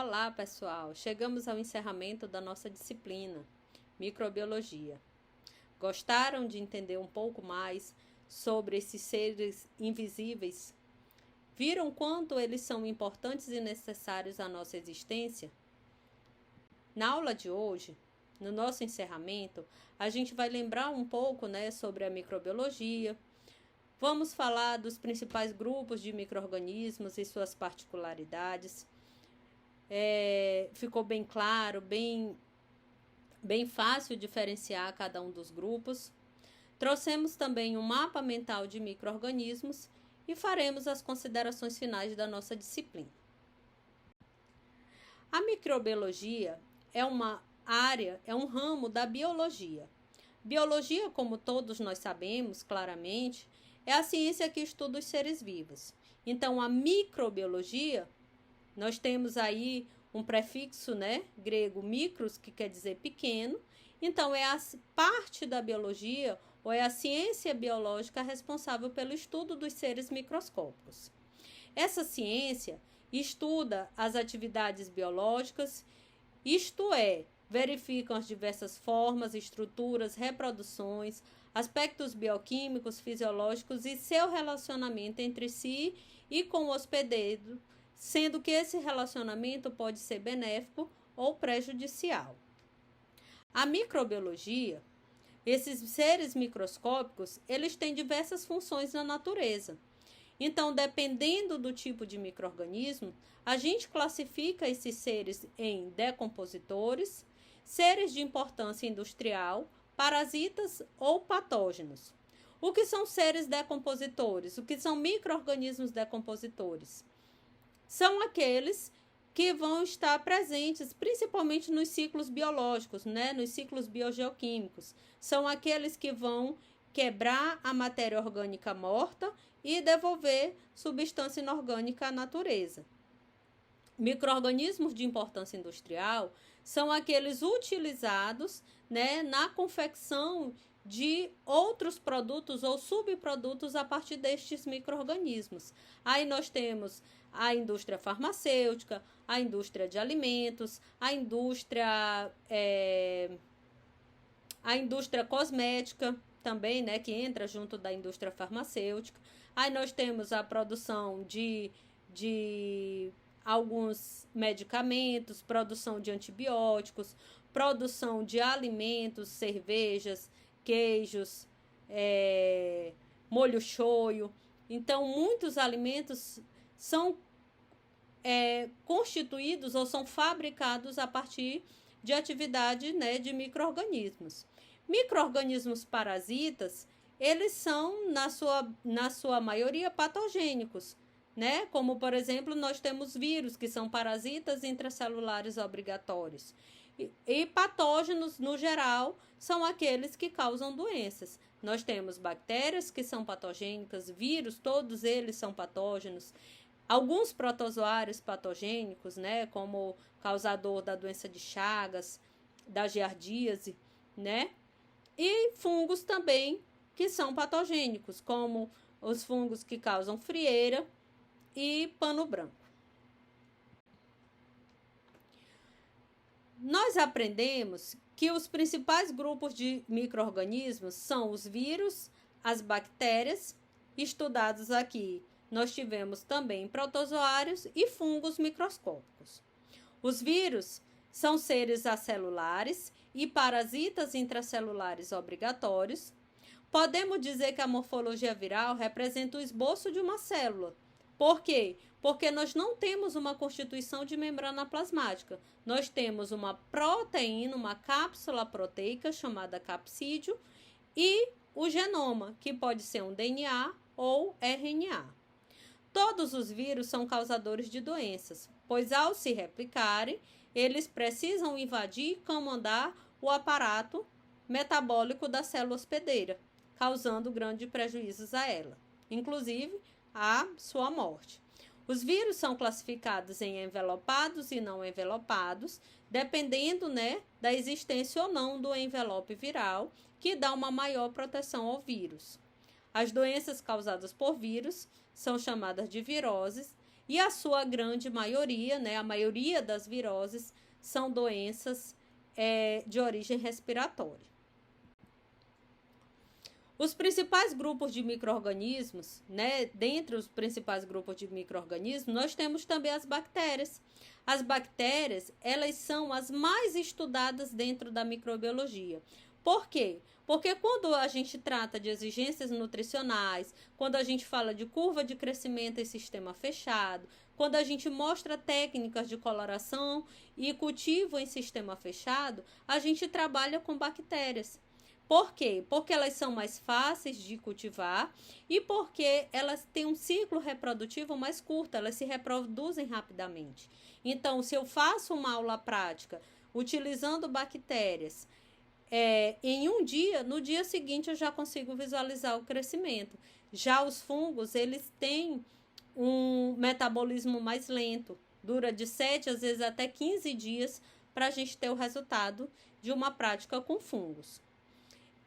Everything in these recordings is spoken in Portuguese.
Olá, pessoal! Chegamos ao encerramento da nossa disciplina, Microbiologia. Gostaram de entender um pouco mais sobre esses seres invisíveis? Viram quanto eles são importantes e necessários à nossa existência? Na aula de hoje, no nosso encerramento, a gente vai lembrar um pouco, sobre a microbiologia. Vamos falar dos principais grupos de micro-organismos e suas particularidades. Ficou bem claro, bem fácil diferenciar cada um dos grupos. Trouxemos também um mapa mental de micro-organismos e faremos as considerações finais da nossa disciplina. A microbiologia é uma área, é um ramo da biologia. Biologia, como todos nós sabemos claramente, é a ciência que estuda os seres vivos. Então, a microbiologia, nós temos aí um prefixo, grego micros, que quer dizer pequeno. Então, é a parte da biologia, ou é a ciência biológica responsável pelo estudo dos seres microscópicos. Essa ciência estuda as atividades biológicas, isto é, verificam as diversas formas, estruturas, reproduções, aspectos bioquímicos, fisiológicos e seu relacionamento entre si e com o hospedeiro, sendo que esse relacionamento pode ser benéfico ou prejudicial. A microbiologia, esses seres microscópicos, eles têm diversas funções na natureza. Então, dependendo do tipo de micro-organismo, a gente classifica esses seres em decompositores, seres de importância industrial, parasitas ou patógenos. O que são seres decompositores? O que são micro-organismos decompositores? São aqueles que vão estar presentes principalmente nos ciclos biológicos, nos ciclos biogeoquímicos. São aqueles que vão quebrar a matéria orgânica morta e devolver substância inorgânica à natureza. Micro-organismos de importância industrial são aqueles utilizados na confecção de outros produtos ou subprodutos a partir destes micro-organismos. Aí nós temos a indústria farmacêutica, a indústria de alimentos, a indústria cosmética também, que entra junto da indústria farmacêutica. Aí nós temos a produção de alguns medicamentos, produção de antibióticos, produção de alimentos, cervejas, queijos, molho shoyu. Então, muitos alimentos são constituídos ou são fabricados a partir de atividade de micro-organismos. Micro-organismos parasitas, eles são, na sua maioria, patogênicos, Como, por exemplo, nós temos vírus, que são parasitas intracelulares obrigatórios. E patógenos, no geral, são aqueles que causam doenças. Nós temos bactérias que são patogênicas, vírus, todos eles são patógenos. Alguns protozoários patogênicos, como causador da doença de Chagas, da giardíase, E fungos também que são patogênicos, como os fungos que causam frieira e pano branco. Nós aprendemos que os principais grupos de micro-organismos são os vírus, as bactérias, estudados aqui. Nós tivemos também protozoários e fungos microscópicos. Os vírus são seres acelulares e parasitas intracelulares obrigatórios. Podemos dizer que a morfologia viral representa o esboço de uma célula. Por quê? Porque nós não temos uma constituição de membrana plasmática. Nós temos uma proteína, uma cápsula proteica chamada capsídeo e o genoma, que pode ser um DNA ou RNA. Todos os vírus são causadores de doenças, pois ao se replicarem, eles precisam invadir e comandar o aparato metabólico da célula hospedeira, causando grandes prejuízos a ela, inclusive a sua morte. Os vírus são classificados em envelopados e não envelopados, dependendo da existência ou não do envelope viral, que dá uma maior proteção ao vírus. As doenças causadas por vírus são chamadas de viroses e a sua grande maioria, né, a maioria das viroses, são doenças de origem respiratória. Os principais grupos de micro-organismos, né? Dentre os principais grupos de micro-organismos, nós temos também as bactérias. As bactérias, elas são as mais estudadas dentro da microbiologia. Por quê? Porque quando a gente trata de exigências nutricionais, quando a gente fala de curva de crescimento em sistema fechado, quando a gente mostra técnicas de coloração e cultivo em sistema fechado, a gente trabalha com bactérias. Por quê? Porque elas são mais fáceis de cultivar e porque elas têm um ciclo reprodutivo mais curto, elas se reproduzem rapidamente. Então, se eu faço uma aula prática utilizando bactérias em um dia, no dia seguinte eu já consigo visualizar o crescimento. Já os fungos, eles têm um metabolismo mais lento, dura de 7, às vezes até 15 dias para a gente ter o resultado de uma prática com fungos.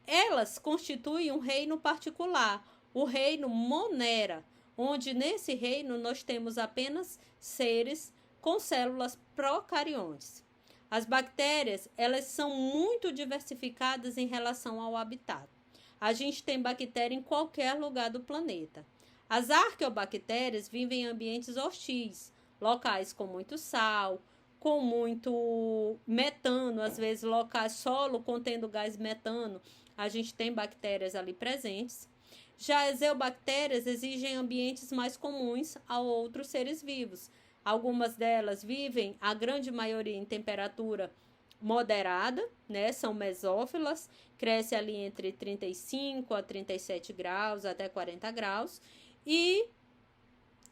Elas constituem um reino particular, o reino Monera, onde nesse reino nós temos apenas seres com células procariontes. As bactérias, elas são muito diversificadas em relação ao habitat. A gente tem bactéria em qualquer lugar do planeta. As arqueobactérias vivem em ambientes hostis, locais com muito sal, com muito metano, às vezes locais solo contendo gás metano, a gente tem bactérias ali presentes. Já as eubactérias exigem ambientes mais comuns a outros seres vivos. Algumas delas vivem, a grande maioria, em temperatura moderada, né? São mesófilas, cresce ali entre 35 a 37 graus, até 40 graus, e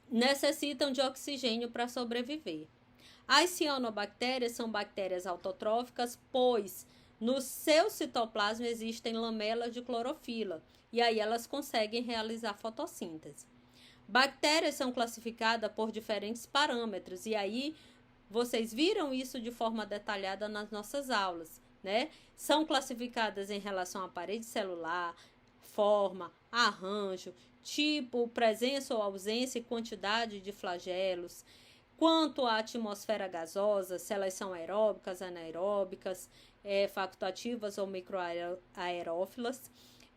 necessitam de oxigênio para sobreviver. As cianobactérias são bactérias autotróficas, pois no seu citoplasma existem lamelas de clorofila, e aí elas conseguem realizar fotossíntese. Bactérias são classificadas por diferentes parâmetros, e aí vocês viram isso de forma detalhada nas nossas aulas, né? São classificadas em relação à parede celular, forma, arranjo, tipo, presença ou ausência e quantidade de flagelos, quanto à atmosfera gasosa, se elas são aeróbicas, anaeróbicas, facultativas ou microaerófilas,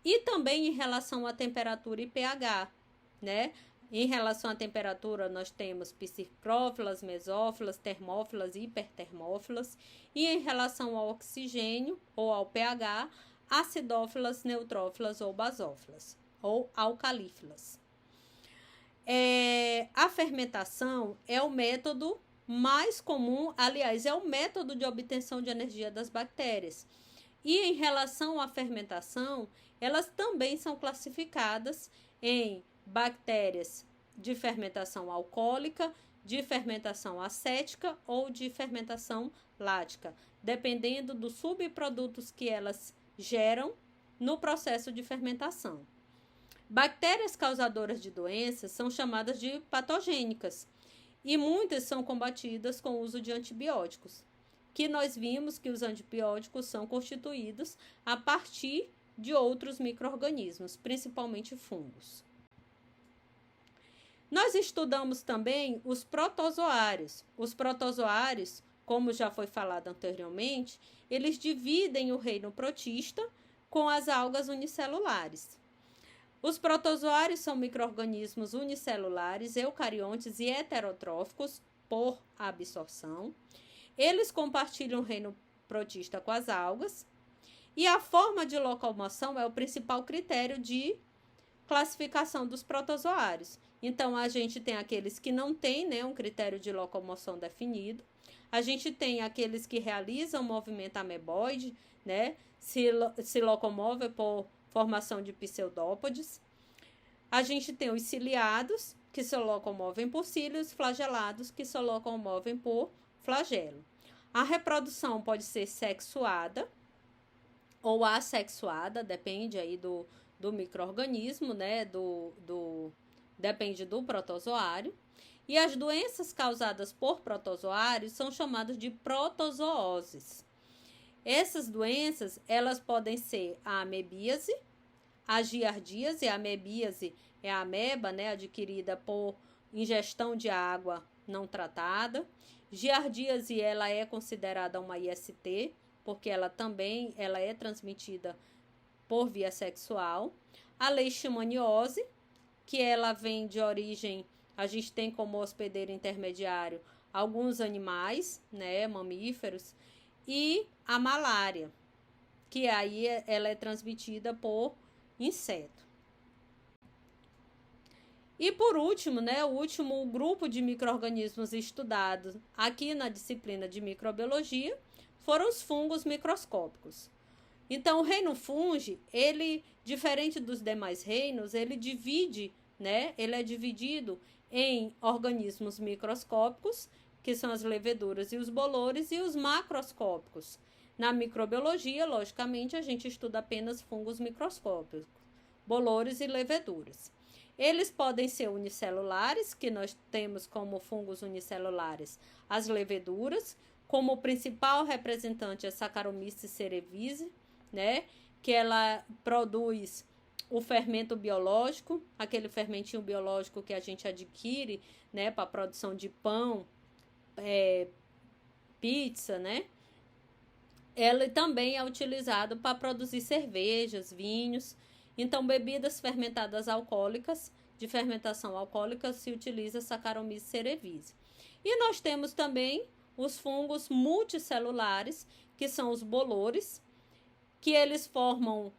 e também em relação à temperatura e pH, né? Em relação à temperatura, nós temos psicrófilas, mesófilas, termófilas e hipertermófilas, e em relação ao oxigênio ou ao pH, acidófilas, neutrófilas ou basófilas, ou alcalífilas. A fermentação é o método mais comum, aliás, é o método de obtenção de energia das bactérias. E em relação à fermentação, elas também são classificadas em bactérias de fermentação alcoólica, de fermentação acética ou de fermentação lática, dependendo dos subprodutos que elas geram no processo de fermentação. Bactérias causadoras de doenças são chamadas de patogênicas e muitas são combatidas com o uso de antibióticos, que nós vimos que os antibióticos são constituídos a partir de outros micro-organismos, principalmente fungos. Nós estudamos também os protozoários. Os protozoários, como já foi falado anteriormente, eles dividem o reino protista com as algas unicelulares. Os protozoários são micro-organismos unicelulares, eucariontes e heterotróficos por absorção. Eles compartilham o reino protista com as algas. E a forma de locomoção é o principal critério de classificação dos protozoários. Então, a gente tem aqueles que não têm, né, um critério de locomoção definido. A gente tem aqueles que realizam movimento ameboide, né, se locomovem por formação de pseudópodes. A gente tem os ciliados, que se locomovem por cílios, flagelados, que se locomovem por flagelo. A reprodução pode ser sexuada ou assexuada, depende aí do micro-organismo, né? Depende do protozoário. E as doenças causadas por protozoários são chamadas de protozooses. Essas doenças, elas podem ser a amebíase, a giardíase. A amebíase é a ameba, né, adquirida por ingestão de água não tratada. Giardíase, ela é considerada uma IST, porque ela é transmitida por via sexual. A leishmaniose, que ela vem de origem, a gente tem como hospedeiro intermediário alguns animais, né, mamíferos, e a malária, que aí ela é transmitida por inseto. E por último, né, o último grupo de micro-organismos estudados aqui na disciplina de microbiologia foram os fungos microscópicos. Então, o reino fungi, ele, diferente dos demais reinos, ele é dividido em organismos microscópicos, que são as leveduras e os bolores, e os macroscópicos. Na microbiologia, logicamente, a gente estuda apenas fungos microscópicos, bolores e leveduras. Eles podem ser unicelulares, que nós temos como fungos unicelulares as leveduras, como o principal representante é Saccharomyces cerevisiae, né, que ela produz o fermento biológico, aquele fermentinho biológico que a gente adquire, né, para a produção de pão, pizza, né? Ela também é utilizado para produzir cervejas, vinhos. Então, bebidas fermentadas alcoólicas, de fermentação alcoólica, se utiliza Saccharomyces cerevisiae. E nós temos também os fungos multicelulares, que são os bolores, que eles formam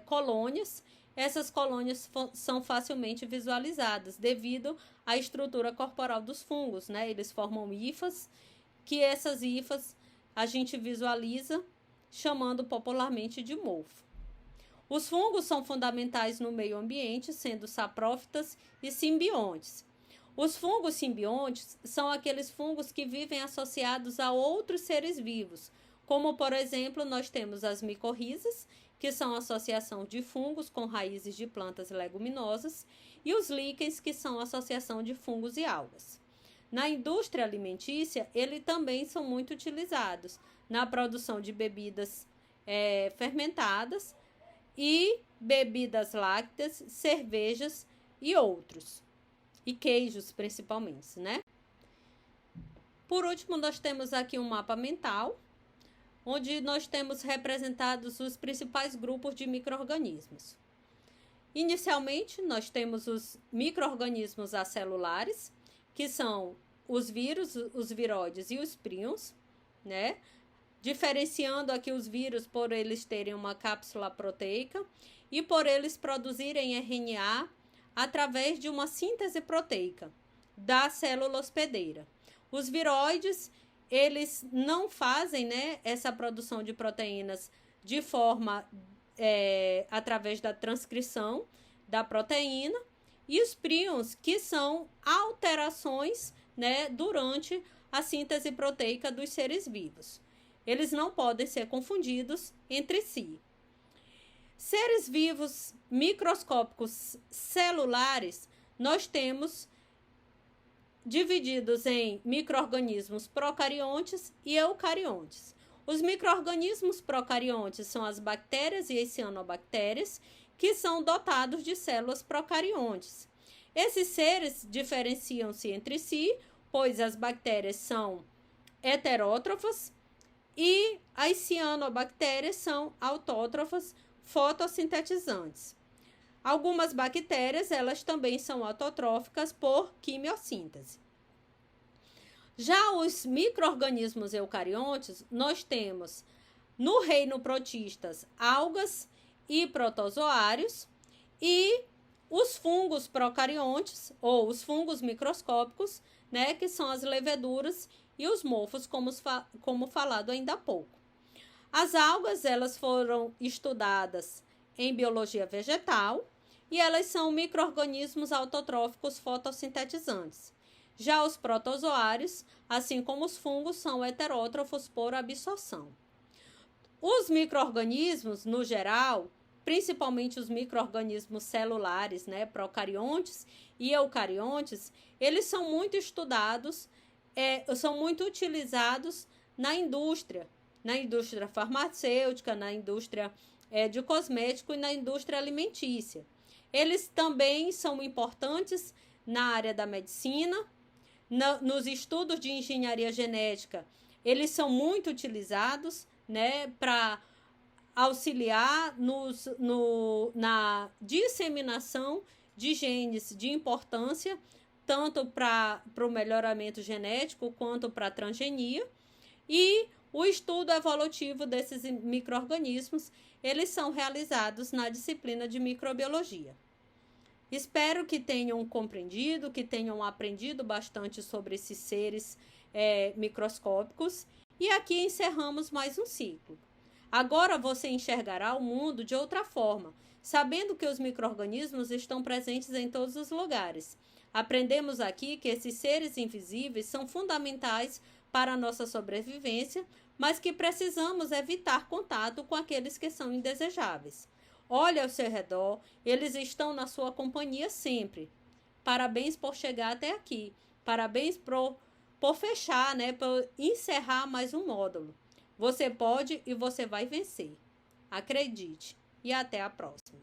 colônias. Essas colônias são facilmente visualizadas devido à estrutura corporal dos fungos, né? Eles formam hifas, que essas hifas a gente visualiza chamando popularmente de mofo. Os fungos são fundamentais no meio ambiente, sendo saprófitas e simbiontes. Os fungos simbiontes são aqueles fungos que vivem associados a outros seres vivos, como, por exemplo, nós temos as micorrizas, que são a associação de fungos com raízes de plantas leguminosas, e os líquens, que são a associação de fungos e algas. Na indústria alimentícia, eles também são muito utilizados na produção de bebidas fermentadas e bebidas lácteas, cervejas e outros. E queijos, principalmente, né? Por último, nós temos aqui um mapa mental, onde nós temos representados os principais grupos de micro-organismos. Inicialmente, nós temos os micro-organismos acelulares, que são os vírus, os viroides e os prions, né? Diferenciando aqui os vírus por eles terem uma cápsula proteica e por eles produzirem RNA através de uma síntese proteica da célula hospedeira. Os viroides, eles não fazem, né, essa produção de proteínas de forma através da transcrição da proteína, e os prions, que são alterações, né, durante a síntese proteica dos seres vivos. Eles não podem ser confundidos entre si. Seres vivos microscópicos celulares, nós temos divididos em micro-organismos procariontes e eucariontes. Os micro-organismos procariontes são as bactérias e as cianobactérias, que são dotados de células procariontes. Esses seres diferenciam-se entre si, pois as bactérias são heterótrofas e as cianobactérias são autótrofas fotossintetizantes. Algumas bactérias, elas também são autotróficas por quimiossíntese. Já os micro-organismos eucariontes, nós temos no reino protistas algas e protozoários, e os fungos procariontes, ou os fungos microscópicos, né, que são as leveduras e os mofos, como falado ainda há pouco. As algas, elas foram estudadas em biologia vegetal, e elas são micro-organismos autotróficos fotossintetizantes. Já os protozoários, assim como os fungos, são heterótrofos por absorção. Os micro-organismos, no geral, principalmente os micro-organismos celulares, né, procariontes e eucariontes, eles são muito estudados, são muito utilizados na indústria farmacêutica, na indústria de cosmético e na indústria alimentícia. Eles também são importantes na área da medicina, nos estudos de engenharia genética, eles são muito utilizados, né, para auxiliar na disseminação de genes de importância, tanto para o melhoramento genético quanto para a transgenia. E o estudo evolutivo desses micro-organismos, eles são realizados na disciplina de microbiologia. Espero que tenham compreendido, que tenham aprendido bastante sobre esses seres microscópicos. E aqui encerramos mais um ciclo. Agora você enxergará o mundo de outra forma, sabendo que os micro-organismos estão presentes em todos os lugares. Aprendemos aqui que esses seres invisíveis são fundamentais para a nossa sobrevivência, mas que precisamos evitar contato com aqueles que são indesejáveis. Olhe ao seu redor, eles estão na sua companhia sempre. Parabéns por chegar até aqui. Parabéns por fechar, né, por encerrar mais um módulo. Você pode e você vai vencer. Acredite. E até a próxima.